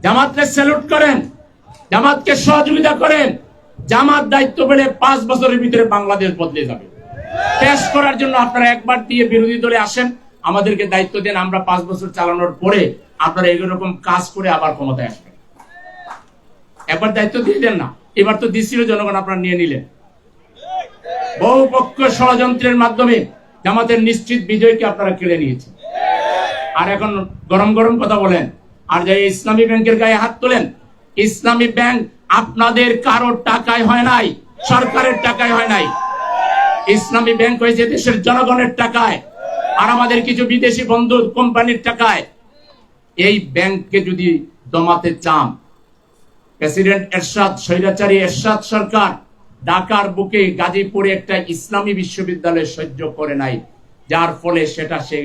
জামাতকে স্যালুট করেন, জামাতকে সহযোগিতা করেন। জামাত দায়িত্ব পেলে 5 বছরের ভিতরে বাংলাদেশ বদলে যাবে। টেস্ট করার জন্য আপনারা একবার দিয়ে বিরোধী দলে আসেন, আমাদেরকে দায়িত্ব দেন, আমরা 5 বছর চালানোর পরে আপনারা এরকম কাজ করে আবার ক্ষমতায় আসবেন। একবার দায়িত্ব দিয়ে দেন না। এবার তো দিছিল জনগণ, আপনারা নিয়ে নিলেন। বহুপক্ষ ষড়যন্ত্রের মাধ্যমে জামাতের নিশ্চিত বিজয়কে আপনারা কেড়ে নিয়েছেন। আর এখন গরম গরম কথা বলেন, আর যে ইসলামী ব্যাংকের গায়ে হাত তোলেন। ইসলামী ব্যাংক আপনাদের কারোর টাকায় হয় নাই, সরকারের টাকায় হয় নাই। ইসলামী ব্যাংক হয়েছে দেশের জনগণের টাকায়, আর আমাদের কিছু বিদেশি বন্ধু কোম্পানির টাকায়। এই ব্যাংককে যদি দমাতে চান, প্রেসিডেন্ট এরশাদ, স্বৈরাচারী এরশাদ সরকার ঢাকার বুকে গাজীপুরে একটা ইসলামী বিশ্ববিদ্যালয় সহ্য করে নাই, যার ফলে সেটা সে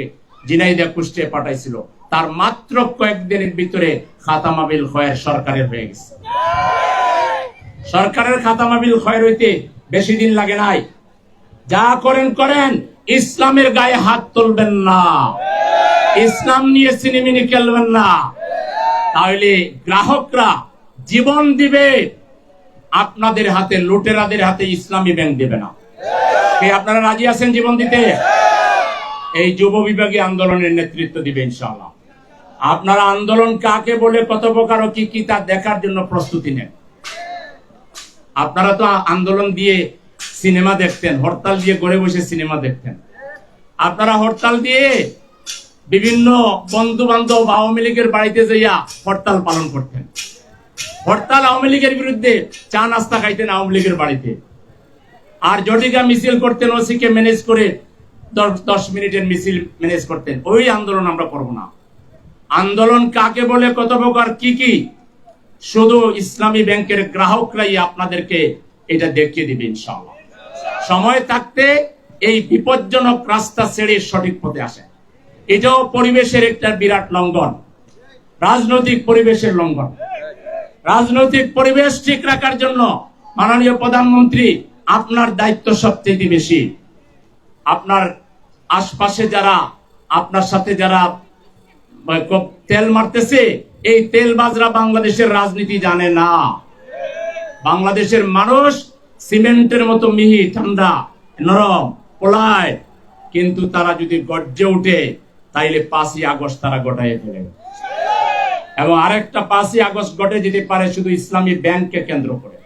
ঝিনাইদহ কুষ্টিয়া পাঠাইছিল। তার মাত্র কয়েকদিনের ভিতরে খাতামা বিল খয়ের সরকারের হয়ে গেছে। সরকারের খাতামা বিল খয়ের হইতে বেশি দিন লাগে নাই। যা করেন করেন, ইসলামের গায়ে হাত তুলবেন না, ইসলাম নিয়ে সিনেমিনি খেলবেন না, তাহলে গ্রাহকরা জীবন দিবে আপনাদের হাতে, লুটেরাদের হাতে ইসলামী ব্যাংক দেবে না। কে আপনারা রাজি আছেন জীবন দিতে? এই যুব বিভাগী আন্দোলনের নেতৃত্ব দিবে ইনশাআল্লাহ। আপনারা আন্দোলন কাকে বলে, কত প্রকার ও কি কি তা দেখার জন্য প্রস্তুতি নেন। আপনারা তো আন্দোলন দিয়ে সিনেমা দেখতেন, হরতাল দিয়ে ঘরে বসে সিনেমা দেখতেন। আপনারা হরতাল দিয়ে বিভিন্ন বন্ধু বান্ধব আওয়ামী লীগের বাড়িতে যাইয়া হরতাল পালন করতেন। হরতাল আওয়ামী লীগের বিরুদ্ধে চা নাস্তা খাইতেন আওয়ামী লীগের বাড়িতে, আর জটিকা মিছিল করতেন, ওসিকে ম্যানেজ করে 10 মিনিটের মিছিল ম্যানেজ করতেন। ওই আন্দোলন আমরা করব না। আন্দোলন কাকে বলে, কত প্রকার কি কি, শুধু ইসলামী ব্যাংকের গ্রাহকরাই আপনাদেরকে এটা দেখিয়ে দিবে ইনশাআল্লাহ। সময় থাকতে এই বিপজ্জনক রাস্তা ছেড়ে সঠিক পথে আসে। এটাও পরিবেশের একটা বিরাট লঙ্ঘন, রাজনৈতিক পরিবেশের লঙ্ঘন। রাজনৈতিক পরিবেশ ঠিক রাখার জন্য মাননীয় প্রধানমন্ত্রী, আপনার দায়িত্ব সবচেয়ে বেশি। আপনার আশপাশে যারা আপনার সাথে যারা তেল মারতেছে, এই তেলবাজরা বাংলাদেশের রাজনীতি জানে না। বাংলাদেশের মানুষ সিমেন্টের মতো মিহি, ঠান্ডা, নরম, পোলায়, কিন্তু তারা যদি গর্জে উঠে তাইলে 5ই আগস্ট তারা ঘটাইয়ে ফেলে। এবং আরেকটা 5ই আগস্ট ঘটে যেতে পারে শুধু ইসলামী ব্যাংককে কেন্দ্র করে।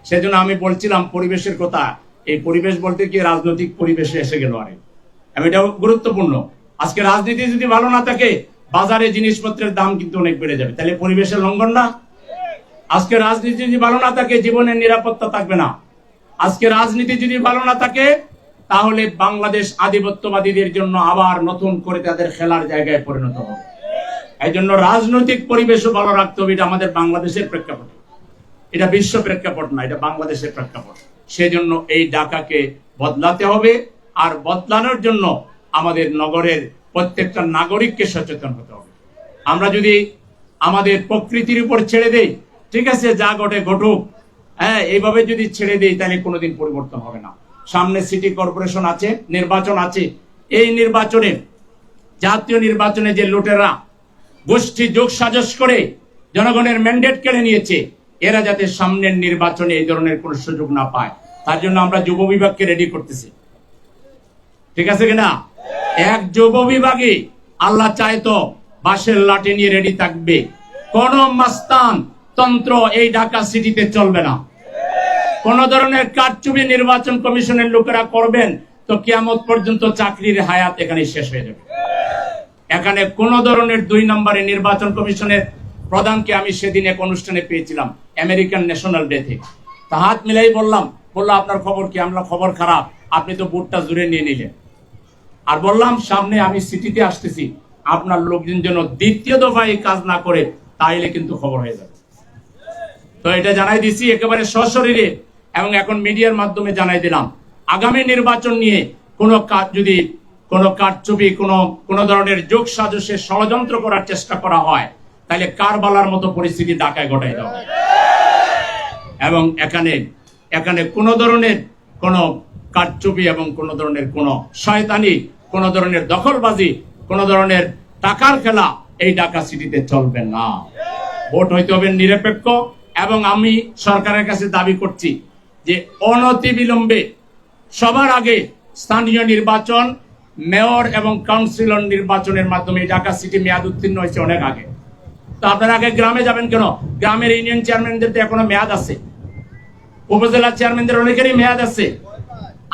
সেজন্য আমি বলছিলাম পরিবেশের কথা। এই পরিবেশ বলতে কি রাজনৈতিক পরিবেশে এসে গেল। আরে এটাও গুরুত্বপূর্ণ। আজকে রাজনীতি যদি ভালো না থাকে, বাজারে জিনিসপত্রের দাম কিন্তু অনেক বেড়ে যাবে। তাহলে পরিবেশের লঙ্ঘন না? আজকে রাজনীতি যদি ভালো না থাকে, জীবনের নিরাপত্তা থাকবে না। আজকে রাজনীতি যদি ভালো না থাকে, তাহলে বাংলাদেশ আধিপত্যবাদীদের জন্য আবার নতুন করে তাদের খেলার জায়গায় পরিণত হবে। এই জন্য রাজনৈতিক পরিবেশও ভালো রাখতে হবে। এটা আমাদের বাংলাদেশের প্রেক্ষাপট, এটা বিশ্ব প্রেক্ষাপট না, এটা বাংলাদেশের প্রেক্ষাপট। সেজন্য এই ঢাকাকে বদলাতে হবে। আর বদলানোর জন্য আমাদের নগরের প্রত্যেকটা নাগরিককে সচেতন হতে হবে। আমরা যদি আমাদের প্রকৃতির উপর ছেড়ে দেই, ঠিক আছে, যা ঘটে ঘটুক, হ্যাঁ, এইভাবে যদি ছেড়ে দেই তাহলে কোনোদিন পরিবর্তন হবে না। সামনে সিটি কর্পোরেশন আছে, নির্বাচন আছে। এই নির্বাচনে, জাতীয় নির্বাচনে যে লুটেরা গোষ্ঠী যোগ সাজস করে জনগণের ম্যান্ডেট কেড়ে নিয়েছে, এরা যাতে সামনের নির্বাচনে এই ধরনের কোন সুযোগ না পায়, তার জন্য আমরা যুব বিভাগকে রেডি করতেছি। ঠিক আছে কিনা? এক যুব বিভাগে আল্লাহ চায় তো বাঁশের লাঠি নিয়ে রেডি থাকবে। কোন মাস্তান তন্ত্র এই ঢাকা সিটিতে চলবে না। কোন ধরনের কারচুপি নির্বাচন কমিশনের লোকেরা করবেন তো কিয়ামত পর্যন্ত চাকরির হায়াত এখানে শেষ হয়ে যাবে। এখানে কোন ধরনের 2 নম্বরে নির্বাচন কমিশনের প্রধানকে আমি সেদিন এক অনুষ্ঠানে পেয়েছিলাম, আমেরিকান ন্যাশনাল ডে থেকে। তা হাত মিলাই বললাম আপনার খবর কি? আমরা খবর খারাপ, আপনি তো বুটটা জুড়ে নিয়ে নিলেন। আর বললাম সামনে আমি সিটিতে আসতেছি, আপনার লোকজন যেন দ্বিতীয় দফায় কাজ না করে, তাইলে কিন্তু খবর হয়ে যাবে। তো এটা জানাই দিছি একেবারে সশরীরে, এবং এখন মিডিয়ার মাধ্যমে জানাই দিলাম, আগামী নির্বাচন নিয়ে কোনো কাজ যদি কোনো কারচুপি, কোনো ধরনের যোগ সাজসে ষড়যন্ত্র করার চেষ্টা করা হয়, তাহলে কারবালার মতো পরিস্থিতি ঢাকায় ঘটাই দেওয়া হবে। এবং এখানে কোনো ধরনের কোনো কারচুপি এবং কোনো ধরনের কোনো শয়তানি, কোনো ধরনের দখলবাজি, কোনো ধরনের টাকার খেলা এই ঢাকা সিটিতে চলবে না। ভোট হইতে হবে নিরপেক্ষ। এবং আমি সরকারের কাছে দাবি করছি যে অনতিবিলম্বে সবার আগে স্থানীয় নির্বাচন, মেয়র এবং কাউন্সিলর নির্বাচনের মাধ্যমে ঢাকা সিটি মেয়াদ উত্তীর্ণ হয়েছে অনেক আগে। তো আপনারা আগে গ্রামে যাবেন কেন? গ্রামের ইউনিয়ন চেয়ারম্যানদের তো এখনো মেয়াদ আছে, উপজেলা চেয়ারম্যানদের অনেকেরই মেয়াদ আছে,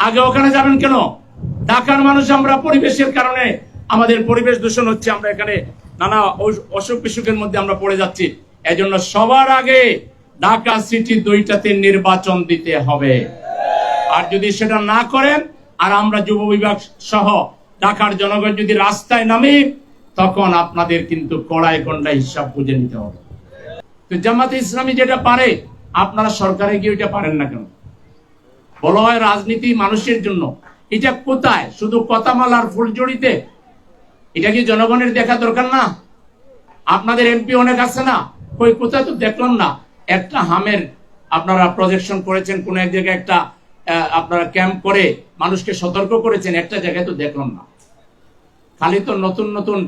আগে ওখানে যাবেন কেন? ঢাকার মানুষ আমরা পরিবেশের কারণে আমাদের পরিবেশ দূষণ হচ্ছে, আমরা এখানে নানা অসুখ বিসুখের মধ্যে আমরা পড়ে যাচ্ছি। এজন্য সবার আগে ঢাকা সিটি 2টাতে নির্বাচন দিতে হবে। আর যদি সেটা না করেন, আর আমরা যুব বিভাগ সহ ঢাকার জনগণ যদি রাস্তায় নামি, তখন আপনাদের কিন্তু কড়াই গন্ডায় হিসাব বুঝে নিতে হবে। তো জামাতে ইসলামী যেটা পারে, আপনারা সরকারে গিয়ে ওইটা পারেন না কেন? বলা হয় রাজনীতি মানুষের জন্য, এটা কোথায়? শুধু কথামালার ফুলজড়িতে? এটা কি জনগণের দেখা দরকার না? আপনাদের এমপি অনেক আছে না, কই কোথায় তো দেখলাম না। একটা হামের আপনারা প্রজেকশন করেছেন, কোন এক জায়গায় একটা আপনারা ক্যাম্প করে মানুষকে সতর্ক করেছেন, একটা জায়গায় তো দেখলাম না। খালি তো নতুন নতুন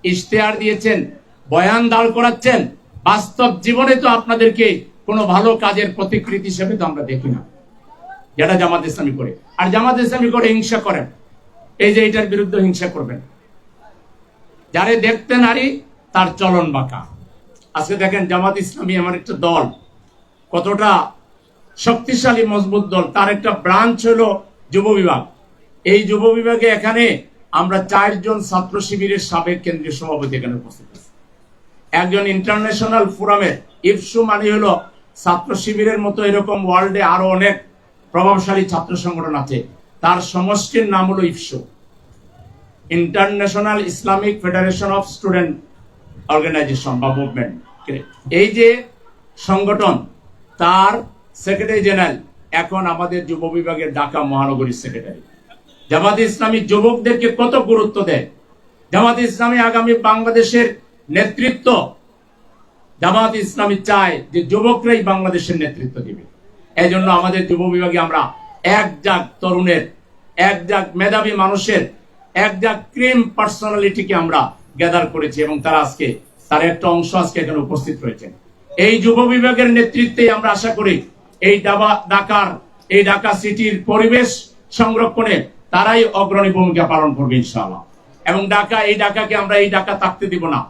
ইশতেহার দিয়েছেন, বয়ান দাঁড় করাচ্ছেন, বাস্তব জীবনে তো আপনাদেরকে কোনো ভালো কাজের প্রতিকৃতি হিসেবে তো আমরা দেখি না, যেটা জামাত ইসলামী করে। আর জামাত ইসলামী করে হিংসা করেন, এই যে এটার বিরুদ্ধে হিংসা করবেন। যারে দেখতে নারী তার চলন বাঁকা। আজকে দেখেন জামাত ইসলামী এমন একটা দল, কতটা শক্তিশালী মজবুত দল। তার একটা ব্রাঞ্চ হলো যুব বিভাগ। এই যুব বিভাগে এখানে আমরা 4 জন ছাত্র শিবিরের সাবেক কেন্দ্রীয় সভাপতি এখানে উপস্থিত আছি। একজন ইন্টারন্যাশনাল ফোরামের, ইফসু মানে হলো ছাত্র শিবিরের মতো এরকম ওয়ার্ল্ডে আরো অনেক প্রভাবশালী ছাত্র সংগঠন আছে, তার সমষ্টির নাম হলো IIFSO, International Islamic Federation of Student Organization বা মুভমেন্ট। এই যে সংগঠন, তার সেক্রেটারি জেনারেল এখন আমাদের যুব বিভাগের ঢাকা মহানগরীর সেক্রেটারি। জামাত ইসলামী যুবকদেরকে কত গুরুত্ব দেয়। জামাত ইসলামী আগামী বাংলাদেশের নেতৃত্ব, জামাত ইসলামী চায় যে যুবকরাই বাংলাদেশের নেতৃত্ব দিবে। এই জন্য আমাদের যুব বিভাগে আমরা এক জাগ তরুণের, এক জাগ মেধাবী মানুষের, এক জাগ ক্রিম পার্সোনালিটিকে আমরা গ্যাদার করেছি, এবং তারা আজকে তার একটা অংশ আজকে এখানে উপস্থিত রয়েছেন। এই যুব বিভাগের নেতৃত্বে আমরা আশা করি এই ঢাকা সিটির পরিবেশ সংরক্ষণে তারাই অগ্রণী ভূমিকা পালন করবে ইনশাআল্লাহ। এবং এই ঢাকাকে আমরা এই ঢাকা থাকতে দিব না,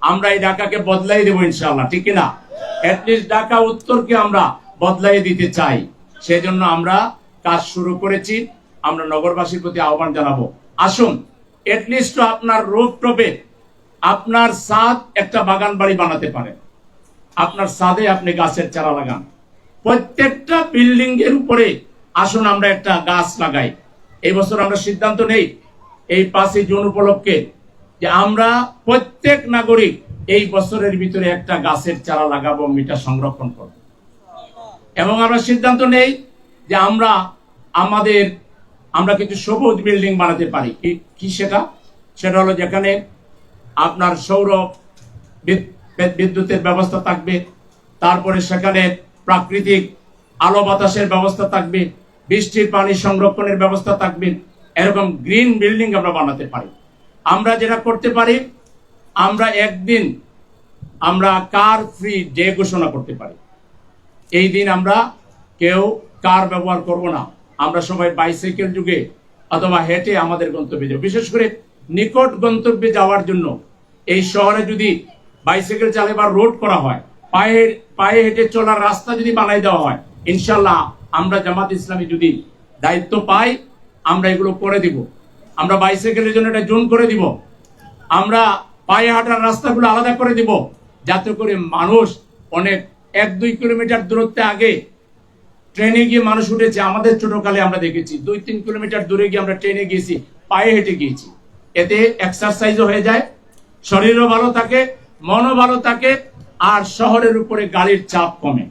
আমরা এই ঢাকাকে বদলাই দেবো ইনশাআল্লাহ, ঠিক না? এটলিস্ট ঢাকা উত্তরকে আমরা বদলাই দিতে চাই, সেজন্য আমরা কাজ শুরু করেছি। আমরা নগরবাসীর প্রতি আহ্বান জানাবো, আসুন এটলিস্ট আপনার রুফটপে আপনার ছাদ একটা বাগান বাড়ি বানাতে পারেন। আপনার ছাদে আপনি গাছের চারা লাগান, প্রত্যেকটা বিল্ডিং এর উপরে আসুন আমরা একটা গাছ লাগাই। এই বছর আমরা সিদ্ধান্ত নেই এই 5ই জুন উপলক্ষে যে আমরা প্রত্যেক নাগরিক এই বছরের ভিতরে একটা গাছের চারা লাগাবো, মিটা সংরক্ষণ করব। এবং আমরা সিদ্ধান্ত নেই যে আমরা কিছু সবুজ বিল্ডিং বানাতে পারি। কি সেটা হলো যেখানে আপনার সৌর বিদ্যুতের ব্যবস্থা থাকবে, তারপরে সেখানে প্রাকৃতিক আলো বাতাসের ব্যবস্থা থাকবে, বৃষ্টির পানি সংরক্ষণের ব্যবস্থা থাকবে। এরকম গ্রিন বিল্ডিং আমরা বানাতে পারি। আমরা যেটা করতে পারি, আমরা একদিন কার ফ্রি ডে ঘোষণা করতে পারি। এই দিন আমরা কেউ কার ব্যবহার করব না, আমরা সবাই বাইসাইকেল যুগে অথবা হেঁটে আমাদের গন্তব্যে যাব। বিশেষ করে নিকট গন্তব্যে যাওয়ার জন্য এই শহরে যদি বাইসাইকেল চালাবার রোড করা হয়, পায়ে হেঁটে চলার রাস্তা যদি বানাই দেওয়া হয়, ইনশাল্লাহ আমরা জামাত ইসলামী যদি দায়িত্ব পাই, আমরা এগুলো করে দিব। আমরা বাইসাইকেলের জন্য একটা জোন করে দিব, আমরা পায়ে হাঁটার রাস্তাগুলো আলাদা করে দিব, যাতে করে মানুষ অনেক 1-2 কিলোমিটার দূরত্বে আগে ট্রেনে গিয়ে মানুষ উঠেছে। আমাদের ছোটকালে আমরা দেখেছি 2-3 কিলোমিটার দূরে গিয়ে আমরা ট্রেনে গিয়েছি, পায়ে হেঁটে গিয়েছি। এতে এক্সারসাইজও হয়ে যায়, শরীরও ভালো থাকে, মনও ভালো থাকে, আর শহরের উপরে গাড়ির চাপ কমে।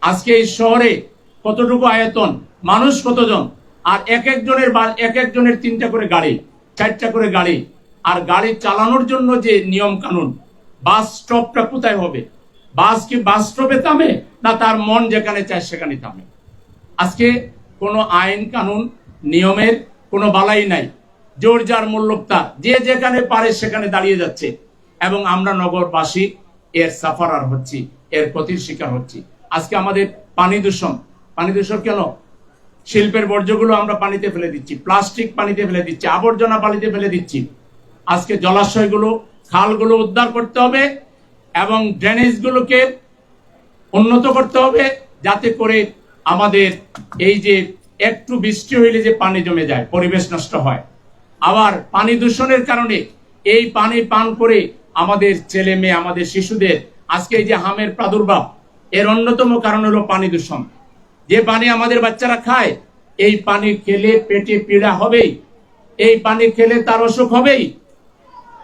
আজকে এই শহরে কতটুকু আয়তন, মানুষ কতজন, আর এক একজনের 3টা করে গাড়ি, 4টা করে গাড়ি। আর গাড়ি চালানোর জন্য যে নিয়ম কানুন, বাস স্টপটা কোথায় হবে, বাস কি বাস স্টপে থামে, না তার মন যেখানে চায় সেখানে থামে। আজকে কোনো আইন কানুন নিয়মের কোনো বালাই নাই, জোর যার মূল্যক তার, যে যেখানে পারে সেখানে দাঁড়িয়ে যাচ্ছে। এবং আমরা নগরবাসী এর সাফারার হচ্ছি, এর ক্ষতির শিকার হচ্ছি। আজকে আমাদের পানি দূষণ কেন? শিল্পের বর্জ্যগুলো আমরা পানিতে ফেলে দিচ্ছি, প্লাস্টিক পানিতে ফেলে দিচ্ছি, আবর্জনা পানিতে ফেলে দিচ্ছি। আজকে জলাশয়গুলো, খালগুলো উদ্ধার করতে হবে এবং ড্রেনেজগুলোকে উন্নত করতে হবে, যাতে করে আমাদের এই যে একটু বৃষ্টি হইলে যে পানি জমে যায়, পরিবেশ নষ্ট হয়। আবার পানি দূষণের কারণে এই পানি পান করে আমাদের ছেলে মেয়ে, আমাদের শিশুদের আজকে এই যে হামের প্রাদুর্ভাব, এর অন্যতম কারণ হলো পানি দূষণ। যে পানি আমাদের বাচ্চারা খায়, এই পানি খেলে পেটে পীড়া হবেই, এই পানি খেলে তার অসুখ হবেই।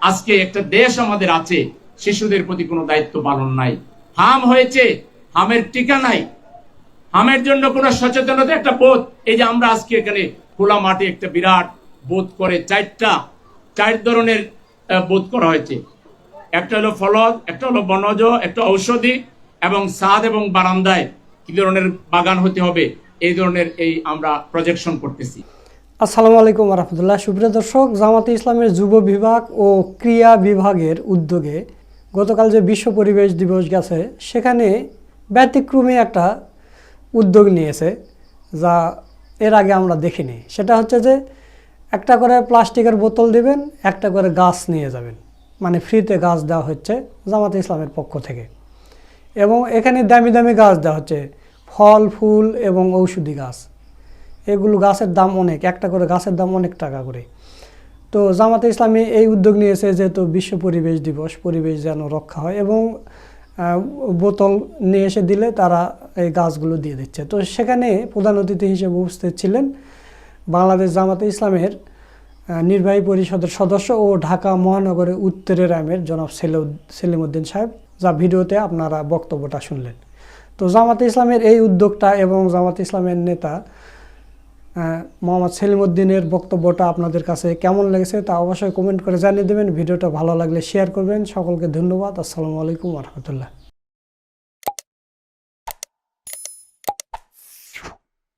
আজকে একটা দেশ আমাদের আছে, শিশুদের প্রতি কোনো দায়িত্ব পালন নাই। হাম হয়েছে, হামের টিকা নাই, হামের জন্য কোনো সচেতনতা, একটা বোধ। এই যে আমরা আজকে এখানে খোলা মাঠে একটা বিরাট বোধ করে, চার ধরনের বোধ করা হয়েছে। একটা হলো ফলজ, একটা হলো বনজ, একটা ঔষধি, এবং ছাদ এবং বারান্দায় কি ধরনের বাগান হতে হবে, এই ধরনের আমরা প্রজেকশন করতেছি। আসসালামু আলাইকুম রহমতুল্লাহ। সুপ্রিয় দর্শক, জামাতে ইসলামের যুব বিভাগ ও ক্রিয়া বিভাগের উদ্যোগে গতকাল যে বিশ্ব পরিবেশ দিবস গেছে, সেখানে ব্যতিক্রমী একটা উদ্যোগ নিয়েছে, যা এর আগে আমরা দেখিনি। সেটা হচ্ছে যে একটা করে প্লাস্টিকের বোতল দিবেন, একটা করে গাছ নিয়ে যাবেন, মানে ফ্রিতে গাছ দেওয়া হচ্ছে জামাতে ইসলামের পক্ষ থেকে। এবং এখানে দামি দামি গাছ দেওয়া হচ্ছে, ফল ফুল এবং ঔষধি গাছ। এগুলো গাছের দাম অনেক, একটা করে গাছের দাম অনেক টাকা করে। তো জামাতে ইসলামী এই উদ্যোগ নিয়েছে, যেহেতু বিশ্ব পরিবেশ দিবস, পরিবেশ যেন রক্ষা হয়, এবং বোতল নিয়ে এসে দিলে তারা এই গাছগুলো দিয়ে দিচ্ছে। তো সেখানে প্রধান অতিথি হিসেবে উপস্থিত ছিলেন বাংলাদেশ জামাতে ইসলামের নির্বাহী পরিষদের সদস্য ও ঢাকা মহানগরের উত্তরের আমের জনাব সেলিমউদ্দিন সাহেব, যা ভিডিওতে আপনারা বক্তব্যটা শুনলেন। তো জামাতে ইসলামের এই উদ্যোগটা এবং জামাতে ইসলামের নেতা মোহাম্মদ সেলিমউদ্দিনের বক্তব্যটা আপনাদের কাছে কেমন লেগেছে তা অবশ্যই কমেন্ট করে জানিয়ে দেবেন। ভিডিওটা ভালো লাগলে শেয়ার করবেন। সকলকে ধন্যবাদ। আসসালামু আলাইকুম রহমতুল্লাহ।